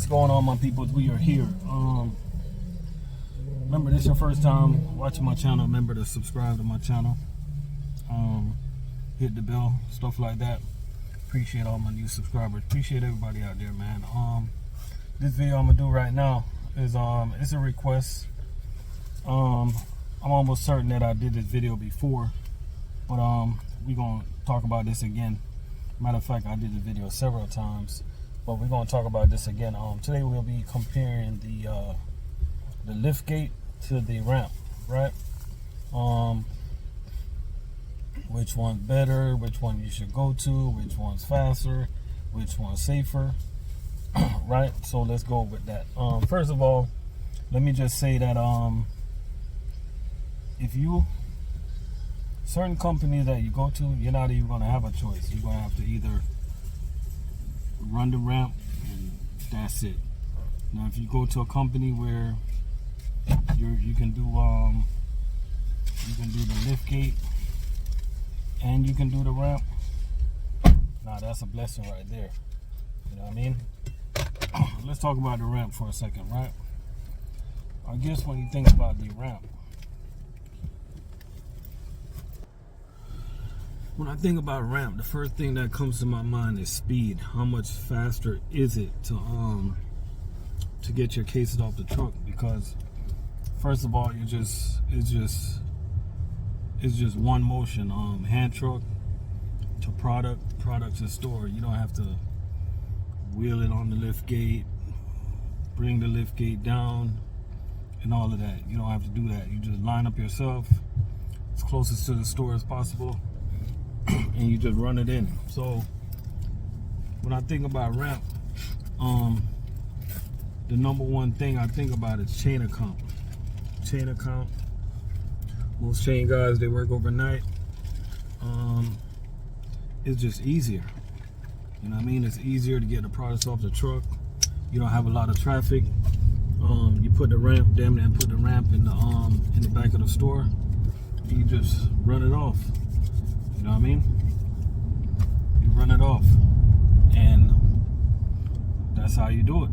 What's going on, my people? We are here. Remember, this is your first time watching my channel. Remember to subscribe to my channel. Hit the bell, stuff like that. Appreciate all my new subscribers. Appreciate everybody out there, man. This video I'm gonna do right now is it's a request. I'm almost certain that I did this video before, but we're gonna talk about this again. Matter of fact, I did the video several times, but we're gonna talk about this again. Today we'll be comparing the LIFTGATE to the ramp, right? Which one's better, which one you should go to, which one's faster, which one's safer, right? So let's go with that. First of all, let me just say that if certain companies that you go to, you're not even going to have a choice. You're going to have to either run the ramp and that's it. Now if you go to a company where you can do the LIFTGATE and you can do the ramp, now that's a blessing right there. You know what I mean? Let's talk about the ramp for a second, right? I guess when you think about the ramp, when I think about ramp, the first thing that comes to my mind is speed. How much faster is it to get your cases off the truck? Because first of all, it's just one motion. Hand truck to product to store. You don't have to wheel it on the LIFTGATE, bring the LIFTGATE down, and all of that. You don't have to do that. You just line up yourself as closest to the store as possible, and you just run it in. So when I think about ramp, the number one thing I think about is chain of count. Chain of count. Most chain guys, they work overnight. It's just easier. You know what I mean? It's easier to get the products off the truck. You don't have a lot of traffic. You put the ramp, damn near put the ramp in the back of the store. You just run it off. You know what I mean? You run it off, and that's how you do it.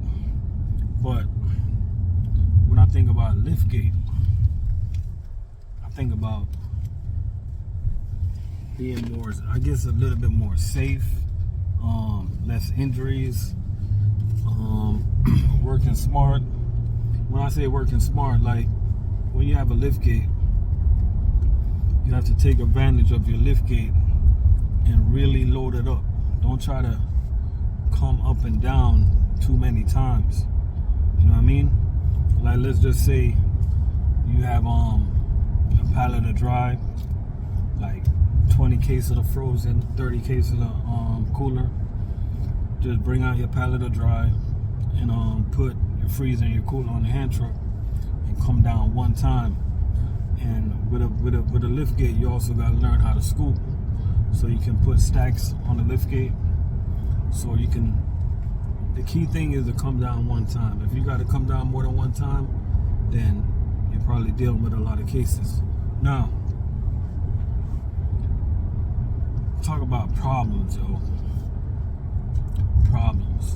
But when I think about LIFTGATE, I think about being more, I guess, a little bit more safe, less injuries, working smart. When I say working smart, like when you have a LIFTGATE, you have to take advantage of your LIFTGATE and really load it up. Don't try to come up and down too many times. You know what I mean? Like, let's just say you have a pallet of dry, like 20 cases of frozen, 30 cases of cooler. Just bring out your pallet of dry and put your freezer and your cooler on the hand truck and come down one time. And with a LIFTGATE, you also got to learn how to scoop, so you can put stacks on the LIFTGATE. So you can. The key thing is to come down one time. If you got to come down more than one time, then you're probably dealing with a lot of cases. Now, talk about problems, yo. Problems.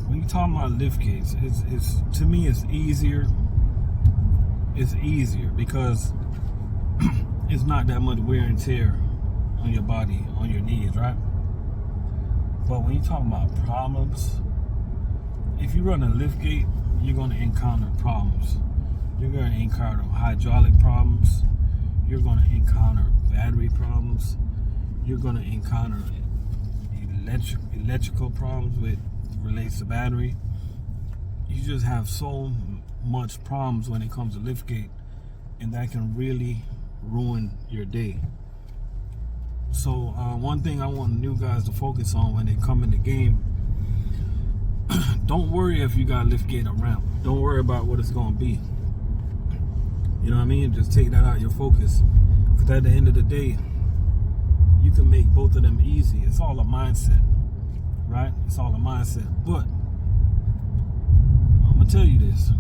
When you talk about LIFTGATEs, it's to me it's easier. It's easier because it's not that much wear and tear on your body, on your knees, right? But when you talk about problems, if you run a LIFTGATE, you're going to encounter problems. You're going to encounter hydraulic problems. You're going to encounter battery problems. You're going to encounter electrical problems with relates to battery. You just have so much problems when it comes to LIFTGATE, and that can really ruin your day. So one thing I want new guys to focus on when they come in the game, don't worry if you got LIFTGATE or ramp. Don't worry about what it's going to be. You know what I mean? Just take that out of your focus. Because at the end of the day, you can make both of them easy. It's all a mindset, right? It's all a mindset. But I'm going to tell you this.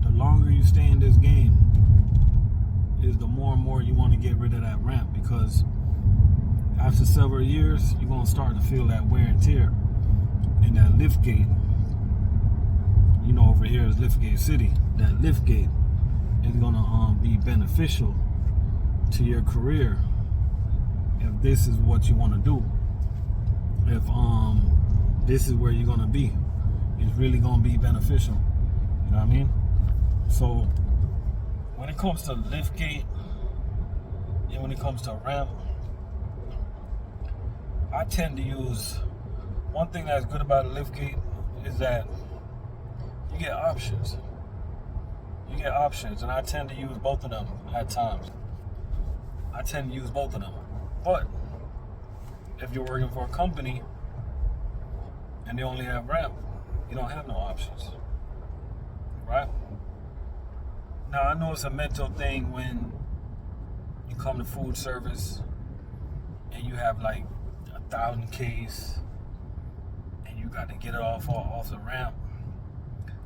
The longer you stay in this game, is the more and more you want to get rid of that ramp, because after several years, you're going to start to feel that wear and tear. And that LIFTGATE over here is LIFTGATE City. That LIFTGATE is gonna be beneficial to your career if this is what you want to do. If this is where you're gonna be, it's really gonna be beneficial. You know what I mean? So when it comes to LIFTGATE and when it comes to ramp, I tend to use, one thing that's good about a LIFTGATE is that you get options. You get options, and I tend to use both of them at times. I tend to use both of them. But if you're working for a company and they only have ramp, you don't have no options, right? Now, I know it's a mental thing when you come to food service and you have like 1,000 Ks and you got to get it off the ramp.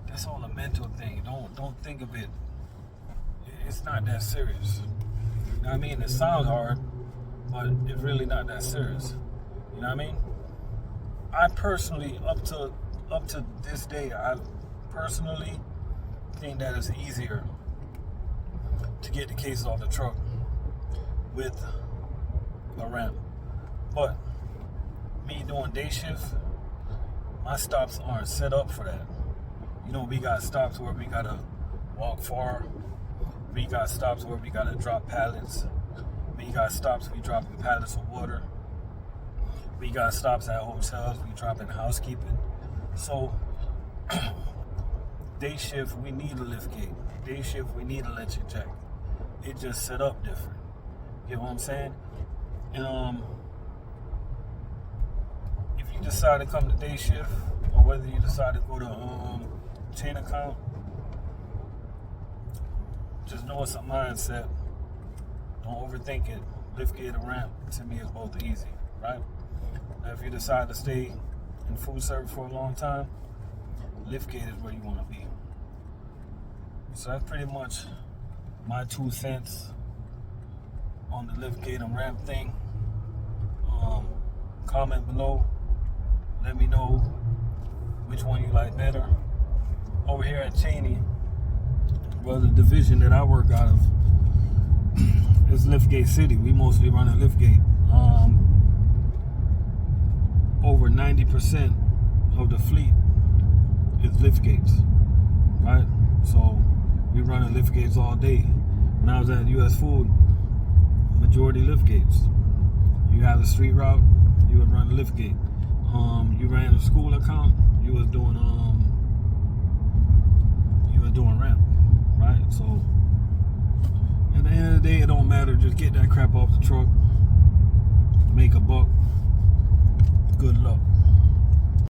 That's all a mental thing. Don't think of it. It's not that serious. You know what I mean? It sounds hard, but it's really not that serious. You know what I mean? I personally, up to this day, I personally think that it's easier to get the cases off the truck with a ramp. But me doing day shift, my stops aren't set up for that. You know, we got stops where we gotta walk far. We got stops where we gotta drop pallets. We got stops we dropping pallets of water. We got stops at hotels, we dropping housekeeping. So day shift, we need a LIFTGATE. Day shift, we need a electric jack. It just set up different. You know what I'm saying? And if you decide to come to day shift, or whether you decide to go to chain account, just know it's a mindset. Don't overthink it. LIFTGATE or ramp, to me, is both easy, right? Now, if you decide to stay in food service for a long time, LIFTGATE is where you want to be. So that's pretty much my 2 cents on the LIFTGATE and ramp thing. Comment below. Let me know which one you like better. Over here at Cheney, well, the division that I work out of is LIFTGATE City. We mostly run at LIFTGATE. Over 90% of the fleet is LIFTGATEs, right? So we run at LIFTGATEs all day. When I was at US Food, majority LIFTGATEs. You have a street route, you would run a LIFTGATE. You ran a school account, you was doing ramp, right? So at the end of the day, it don't matter. Just get that crap off the truck, make a buck. Good luck.